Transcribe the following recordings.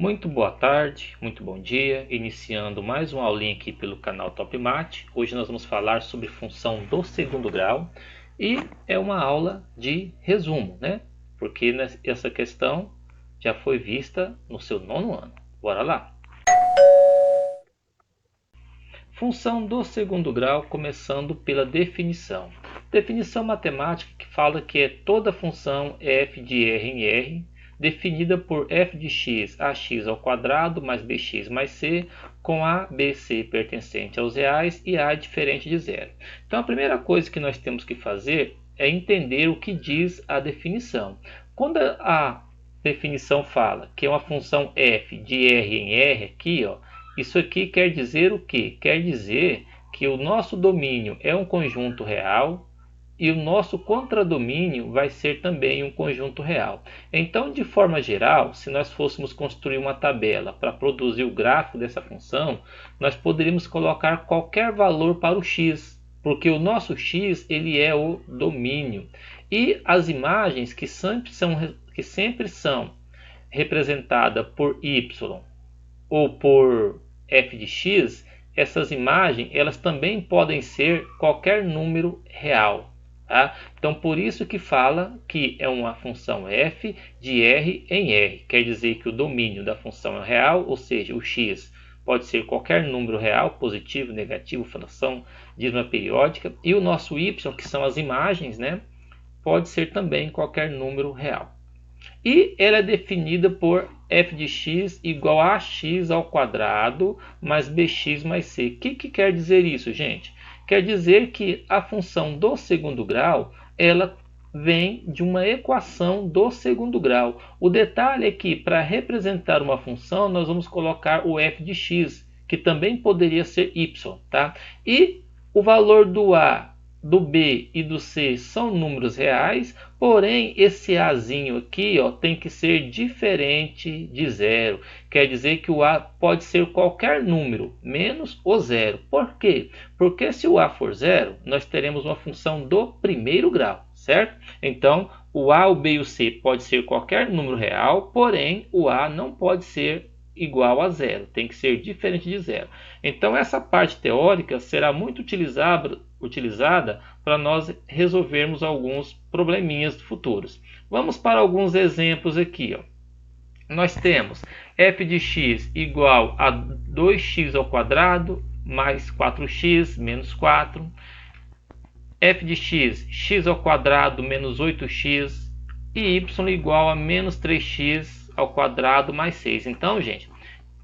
Muito boa tarde, muito bom dia. Iniciando mais uma aulinha aqui pelo canal Top Mat. Hoje nós vamos falar sobre função do segundo grau e é uma aula de resumo, né? Porque essa questão já foi vista no seu nono ano. Bora lá! Função do segundo grau, começando pela definição. Definição matemática que fala que é toda função f de r em r definida por f de x ax ao quadrado mais bx mais c, com a, b, c pertencente aos reais e a diferente de zero. Então a primeira coisa que nós temos que fazer é entender o que diz a definição. Quando a definição fala que é uma função f de r em r aqui, ó, isso aqui quer dizer o quê? Quer dizer que o nosso domínio é um conjunto real e o nosso contradomínio vai ser também um conjunto real. Então, de forma geral, se nós fôssemos construir uma tabela para produzir o gráfico dessa função, nós poderíamos colocar qualquer valor para o x, porque o nosso x ele é o domínio. E as imagens que sempre são representadas por y ou por f de x, essas imagens elas também podem ser qualquer número real. Tá? Então por isso que fala que é uma função f de r em r. Quer dizer que o domínio da função é real, ou seja, o x pode ser qualquer número real, positivo, negativo, fração, dízima periódica. E o nosso y, que são as imagens, né, pode ser também qualquer número real. E ela é definida por f de x igual a x ao quadrado mais bx mais c. O que quer dizer isso, gente? Quer dizer que a função do segundo grau ela vem de uma equação do segundo grau. O detalhe é que para representar uma função nós vamos colocar o f de x, que também poderia ser y. Tá? E o valor do a, do b e do c são números reais, porém esse azinho aqui, ó, tem que ser diferente de zero. Quer dizer que o a pode ser qualquer número, menos o zero. Por quê? Porque se o a for zero, nós teremos uma função do primeiro grau, certo? Então, o a, o b e o c pode ser qualquer número real, porém o a não pode ser igual a zero, tem que ser diferente de zero. Então essa parte teórica será muito utilizada para nós resolvermos alguns probleminhas futuros. Vamos para alguns exemplos aqui. Ó. Nós temos f de x igual a 2x ao quadrado mais 4x menos 4. F de x, x ao quadrado menos 8x. E y igual a menos 3x ao quadrado mais 6. Então, gente,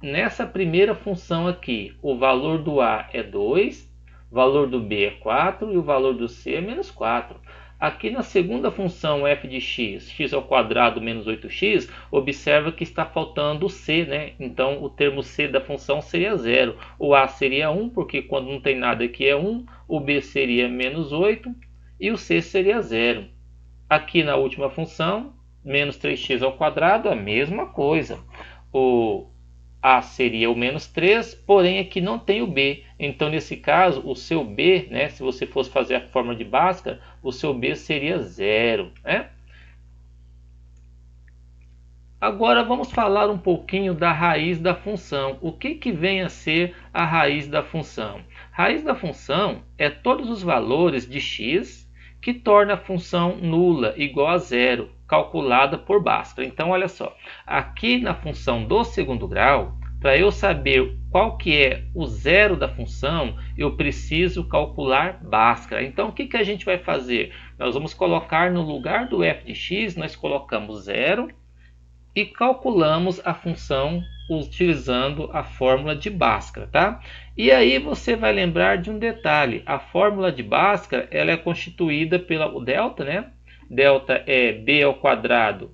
nessa primeira função aqui, o valor do a é 2, o valor do b é 4 e o valor do c é menos 4. Aqui na segunda função f de x, x ao quadrado menos 8x, observa que está faltando o c, né? Então o termo c da função seria 0. O a seria 1, porque quando não tem nada aqui é 1, o b seria menos 8 e o c seria 0. Aqui na última função, menos 3x ao quadrado, a mesma coisa. O a seria o menos 3, porém aqui não tem o b. Então, nesse caso, o seu b, né, se você fosse fazer a fórmula de Bhaskara, o seu b seria 0. Né? Agora vamos falar um pouquinho da raiz da função. O que vem a ser a raiz da função? A raiz da função é todos os valores de x que torna a função nula, igual a zero, calculada por Bhaskara. Então, olha só, aqui na função do segundo grau, para eu saber qual que é o zero da função, eu preciso calcular Bhaskara. Então, o que a gente vai fazer? Nós vamos colocar no lugar do f de x, nós colocamos zero e calculamos a função utilizando a fórmula de Bhaskara, tá? E aí você vai lembrar de um detalhe, a fórmula de Bhaskara ela é constituída pelo delta, né? Delta é b ao quadrado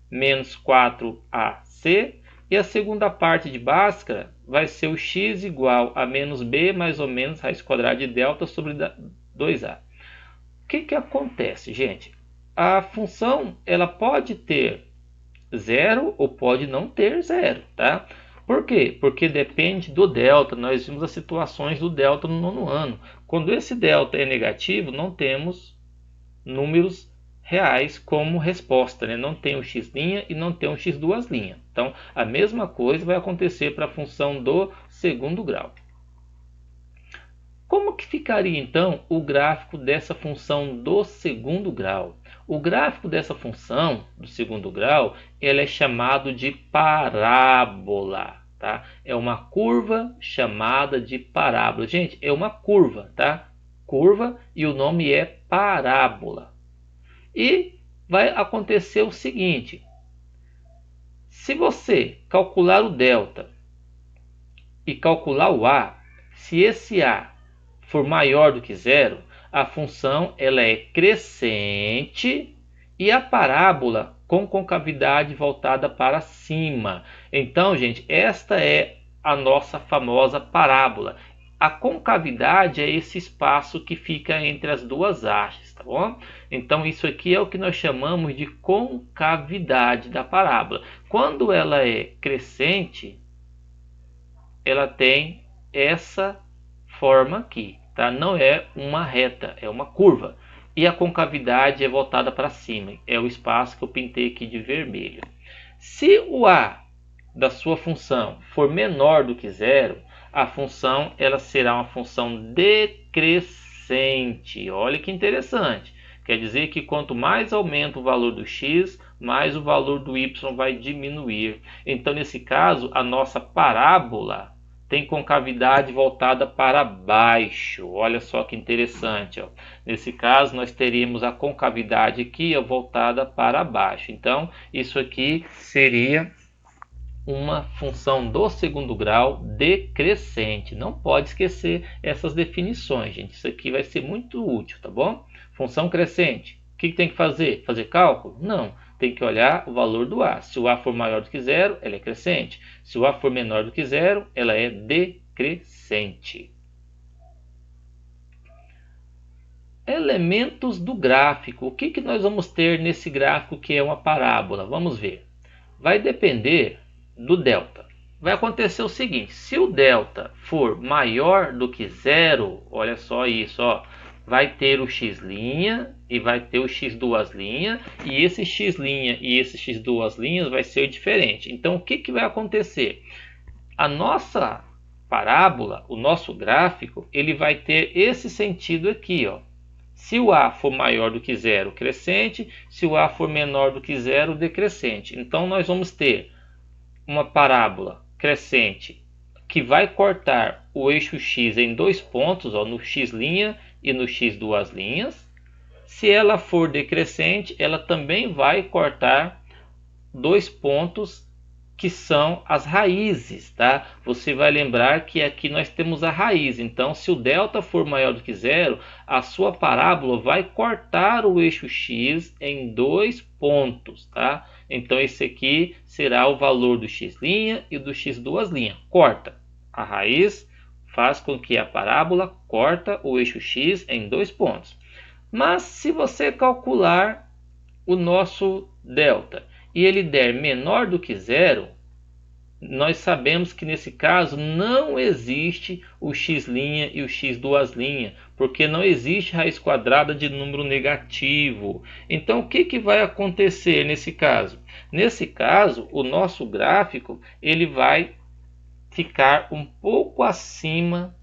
menos 4ac, e a segunda parte de Bhaskara vai ser o x igual a menos b mais ou menos raiz quadrada de delta sobre 2a. O que acontece, gente? A função ela pode ter 0 ou pode não ter 0, tá? Por quê? Porque depende do delta. Nós vimos as situações do delta no nono ano. Quando esse delta é negativo, não temos números reais como resposta, né? Não tem um x' e não tem um x2'. Então, a mesma coisa vai acontecer para a função do segundo grau. Como que ficaria então o gráfico dessa função do segundo grau? O gráfico dessa função do segundo grau, ela é chamado de parábola, tá? É uma curva chamada de parábola. Gente, é uma curva, tá? Curva, e o nome é parábola. E vai acontecer o seguinte: se você calcular o delta e calcular o a, se esse a for maior do que zero, a função ela é crescente e a parábola com concavidade voltada para cima. Então, gente, esta é a nossa famosa parábola. A concavidade é esse espaço que fica entre as duas hastes, tá bom? Então, isso aqui é o que nós chamamos de concavidade da parábola. Quando ela é crescente, ela tem essa forma aqui, tá? Não é uma reta, é uma curva. E a concavidade é voltada para cima, é o espaço que eu pintei aqui de vermelho. Se o a da sua função for menor do que zero, a função ela será uma função decrescente. Olha que interessante. Quer dizer que quanto mais aumenta o valor do x, mais o valor do y vai diminuir. Então, nesse caso, a nossa parábola tem concavidade voltada para baixo. Olha só que interessante. Ó. Nesse caso, nós teríamos a concavidade aqui voltada para baixo. Então, isso aqui seria uma função do segundo grau decrescente. Não pode esquecer essas definições, gente. Isso aqui vai ser muito útil, tá bom? Função crescente. O que tem que fazer? Fazer cálculo? Não. Tem que olhar o valor do a. Se o a for maior do que zero, ela é crescente. Se o a for menor do que zero, ela é decrescente. Elementos do gráfico. O que nós vamos ter nesse gráfico que é uma parábola? Vamos ver. Vai depender do delta. Vai acontecer o seguinte: se o delta for maior do que zero, olha só isso, ó, vai ter o x' e vai ter o x2', e esse x' e esse x2' vai ser diferente. Então, o que vai acontecer? A nossa parábola, o nosso gráfico, ele vai ter esse sentido aqui, ó. Se o a for maior do que zero, crescente. Se o a for menor do que zero, decrescente. Então, nós vamos ter uma parábola crescente que vai cortar o eixo x em dois pontos, ó, no x' e no x2'. Se ela for decrescente, ela também vai cortar dois pontos que são as raízes, tá? Você vai lembrar que aqui nós temos a raiz. Então, se o delta for maior do que zero, a sua parábola vai cortar o eixo x em dois pontos, tá? Então, esse aqui será o valor do x' e do x2'. Corta. A raiz faz com que a parábola corta o eixo x em dois pontos. Mas se você calcular o nosso delta e ele der menor do que zero, nós sabemos que nesse caso não existe o x' e o x2', porque não existe raiz quadrada de número negativo. Então, o que vai acontecer nesse caso? Nesse caso, o nosso gráfico ele vai ficar um pouco acima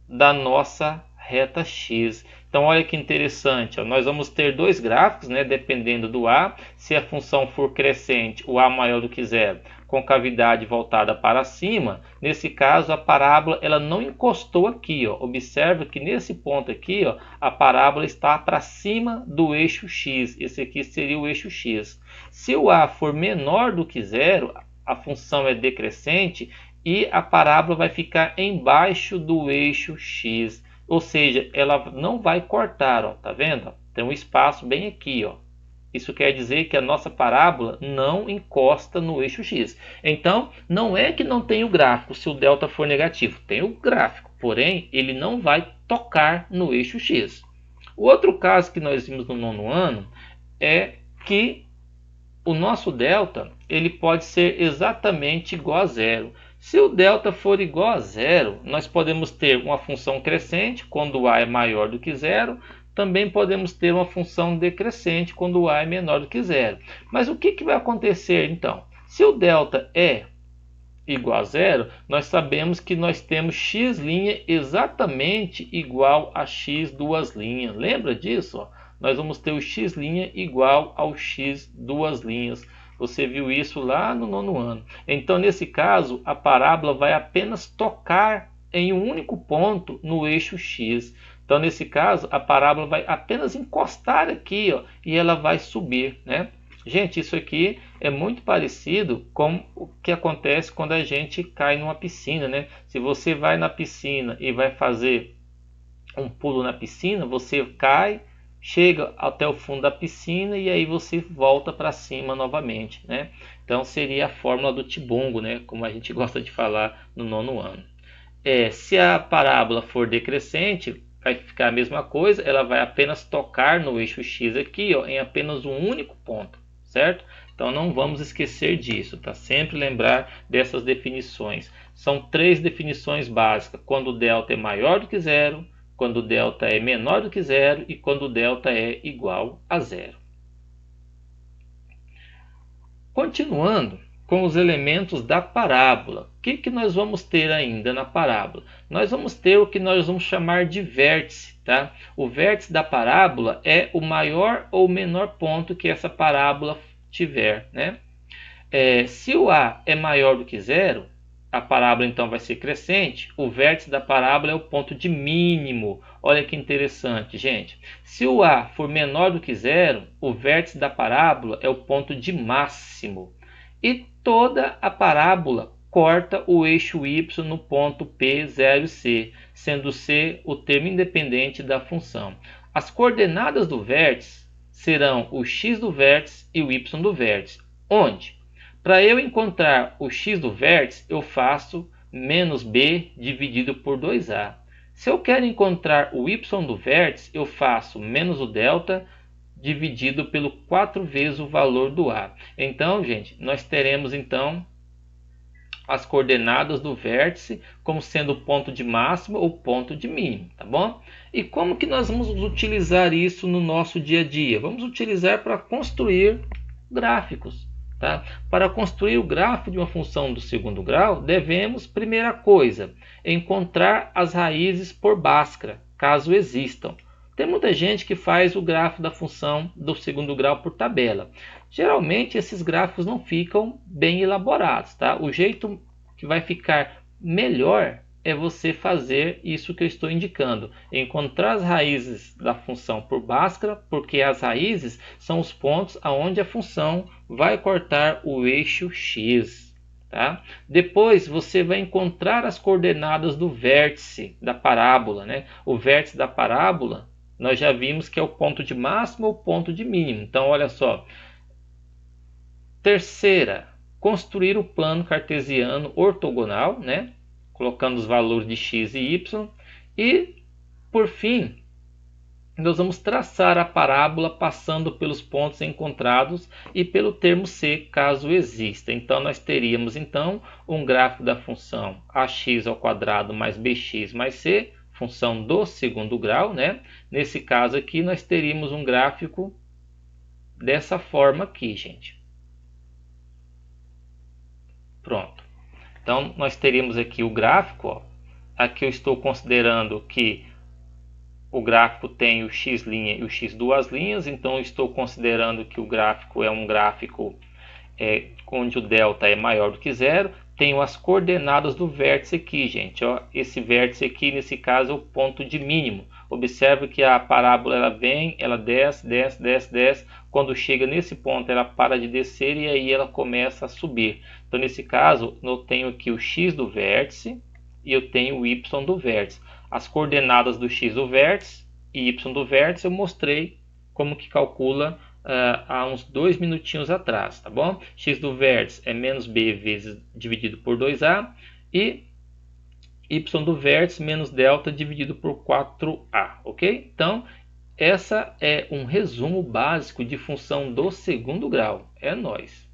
da nossa reta x. Então, olha que interessante, ó. Nós vamos ter dois gráficos, né, dependendo do a. Se a função for crescente, o a maior do que zero, concavidade voltada para cima. Nesse caso, a parábola ela não encostou aqui. Ó. Observa que nesse ponto aqui, ó, a parábola está para cima do eixo x. Esse aqui seria o eixo x. Se o a for menor do que zero, a função é decrescente e a parábola vai ficar embaixo do eixo x. Ou seja, ela não vai cortar, ó, tá vendo? Tem um espaço bem aqui, ó. Isso quer dizer que a nossa parábola não encosta no eixo x. Então, não é que não tem o gráfico se o delta for negativo. Tem o gráfico, porém, ele não vai tocar no eixo x. O outro caso que nós vimos no nono ano é que o nosso delta ele pode ser exatamente igual a zero. Se o delta for igual a zero, nós podemos ter uma função crescente quando o a é maior do que zero, também podemos ter uma função decrescente quando a é menor do que zero. Mas o que vai acontecer então? Se o delta é igual a zero, nós sabemos que nós temos x' exatamente igual a x duas linhas. Lembra disso? Ó? Nós vamos ter o x' igual ao x duas linhas. Você viu isso lá no nono ano. Então, nesse caso, a parábola vai apenas tocar em um único ponto no eixo x. Então, nesse caso, a parábola vai apenas encostar aqui, ó, e ela vai subir, né? Gente, isso aqui é muito parecido com o que acontece quando a gente cai numa piscina, né? Se você vai na piscina e vai fazer um pulo na piscina, você cai, chega até o fundo da piscina e aí você volta para cima novamente, né? Então seria a fórmula do Tibongo, né? Como a gente gosta de falar no nono ano. Se a parábola for decrescente, vai ficar a mesma coisa, ela vai apenas tocar no eixo x aqui, ó, em apenas um único ponto, certo? Então não vamos esquecer disso, tá? Sempre lembrar dessas definições. São três definições básicas: quando o delta é maior do que zero, quando o delta é menor do que zero e quando o delta é igual a zero. Continuando com os elementos da parábola, o que nós vamos ter ainda na parábola? Nós vamos ter o que nós vamos chamar de vértice, tá? O vértice da parábola é o maior ou menor ponto que essa parábola tiver, né? Se o A é maior do que zero, a parábola então vai ser crescente. O vértice da parábola é o ponto de mínimo. Olha que interessante, gente. Se o A for menor do que zero, o vértice da parábola é o ponto de máximo. E toda a parábola corta o eixo y no ponto P, 0 e C, sendo C o termo independente da função. As coordenadas do vértice serão o x do vértice e o y do vértice. Onde? Para eu encontrar o x do vértice, eu faço menos b dividido por 2a. Se eu quero encontrar o y do vértice, eu faço menos o delta dividido pelo 4 vezes o valor do a. Então, gente, nós teremos então as coordenadas do vértice como sendo o ponto de máximo ou ponto de mínimo, tá bom? E como que nós vamos utilizar isso no nosso dia a dia? Vamos utilizar para construir gráficos. Tá? Para construir o gráfico de uma função do segundo grau, devemos, primeira coisa, encontrar as raízes por Bhaskara, caso existam. Tem muita gente que faz o gráfico da função do segundo grau por tabela. Geralmente esses gráficos não ficam bem elaborados. Tá? O jeito que vai ficar melhor é você fazer isso que eu estou indicando. Encontrar as raízes da função por Bhaskara, porque as raízes são os pontos aonde a função vai cortar o eixo x. Tá? Depois você vai encontrar as coordenadas do vértice da parábola. Né? O vértice da parábola nós já vimos que é o ponto de máximo ou ponto de mínimo. Então olha só. Terceira, construir o plano cartesiano ortogonal, né? Colocando os valores de x e y. E, por fim, nós vamos traçar a parábola passando pelos pontos encontrados e pelo termo c, caso exista. Então, nós teríamos então um gráfico da função ax² mais bx mais c, função do segundo grau, né? Nesse caso aqui, nós teríamos um gráfico dessa forma aqui, gente. Pronto. Então, nós teríamos aqui o gráfico. Ó. Aqui eu estou considerando que o gráfico tem o x' e o x duas linhas. Então, eu estou considerando que o gráfico é um gráfico onde o delta é maior do que zero. Tenho as coordenadas do vértice aqui, gente. Ó. Esse vértice aqui, nesse caso, é o ponto de mínimo. Observe que a parábola ela vem, ela desce, desce, desce, desce. Quando chega nesse ponto, ela para de descer e aí ela começa a subir. Então, nesse caso, eu tenho aqui o x do vértice e eu tenho o y do vértice. As coordenadas do x do vértice e y do vértice eu mostrei como que calcula há uns 2 minutinhos atrás, tá bom? X do vértice é menos b vezes dividido por 2a e y do vértice menos delta dividido por 4a, ok? Então, essa é um resumo básico de função do segundo grau. É nóis!